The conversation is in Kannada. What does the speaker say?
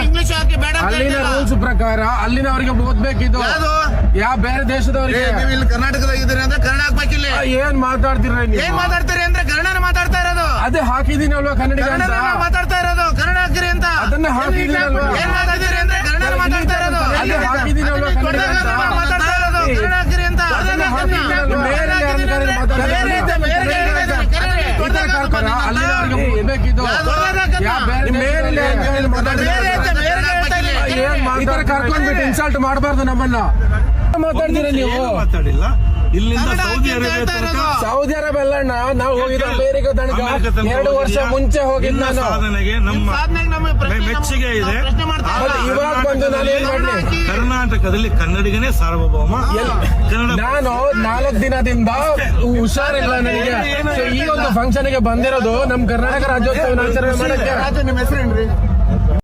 ಇಂಗ್ಲಿಷ್ ಹಾಕಿ ಬೇಡ ಅಲ್ಲಿನ ರೂಲ್ಸ್ ಪ್ರಕಾರ ಅಲ್ಲಿನವರಿಗೆ ಓದ್ಬೇಕಿದ್ದು ಯಾವ ಬೇರೆ ದೇಶದವರಿಗೆ. ನೀವು ಇಲ್ಲಿ ಕರ್ನಾಟಕದಾಗ ಇದ್ದೀರಿ ಅಂದ್ರೆ ಕನ್ನಡ ಹಾಕ್ಬೇಕಿಲ್ಲ. ಏನ್ ಮಾತಾಡ್ತಿರ ನೀವು? ಏನ್ ಮಾತಾಡ್ತೀರಿ ಅಂದ್ರೆ ಕನ್ನಡನ ಮಾತಾಡ್ತಾ ಇರೋದು. ಅದೇ ಹಾಕಿದೀನಲ್ವಾ ಕನ್ನಡಿಗ ಅಂತ ಮಾತಾಡ್ತಾ ಇರೋದು. ಕನ್ನಡ ಹಾಕಿರಿ ಅಂತ ಅದನ್ನ ಹಾಕಿದೀನಲ್ವಾ? ಏನ್ ಮಾತಾಡ್ತೀರಿ ಅಂದ್ರೆ ಕನ್ನಡ ಮಾತಾಡ್ತಾ ಇರೋದು. ಅದೇ ಹಾಕಿದೀನಲ್ವಾ ಕನ್ನಡಿಗ ಅಂತ ಮಾತಾಡ್ತಾ ಇರೋದು. ಕನ್ನಡ ಹಾಕಿರಿ ಅಂತ ಅಲ್ಲಿನವರಿಗೆ ಓದ್ಬೇಕಿದ್ದು ಈ ತರ ಕರ್ಕೊಂಡ್ಬಿಟ್ಟು ಇನ್ಸಲ್ಟ್ ಮಾಡಬಾರ್ದು ನಮ್ಮನ್ನ. ಮಾತಾಡ್ತೀರ ನೀವು? ಮಾತಾಡಿಲ್ಲ. ಇಲ್ಲಿಂದ ಸೌದಿ ಅರೇಬಿಯಾ ಅಲ್ಲಣ್ಣ, ನಾವು ಹೋಗಿದ್ದ ಅಮೇರಿಕ ತನಕ 2 ವರ್ಷ ಮುಂಚೆ ಹೋಗಿದ್ದು ನಾನು. ಸಾಧನೆಗೆ ನಮ್ಮ ಮೆಚ್ಚುಗೆ ಇದೆ. ಇವಾಗ ಬಂದು ನಾನು ಏನ್ ಮಾಡ್ಲಿ? ಕರ್ನಾಟಕದಲ್ಲಿ ಕನ್ನಡಿಗನೇ ಸಾರ್ವಭೌಮ. ನಾನು 4 ದಿನದಿಂದ ಹುಷಾರಿಲ್ಲ ನನಗೆ. ಈ ಒಂದು ಫಂಕ್ಷನ್ ಗೆ ಬಂದಿರೋದು ನಮ್ ಕರ್ನಾಟಕ ರಾಜ್ಯೋತ್ಸವ ಆಚರಣೆ ಮಾಡಕ್ಕೆ. ನಿಮ್ಮ ಹೆಸರೇನ್ರಿ?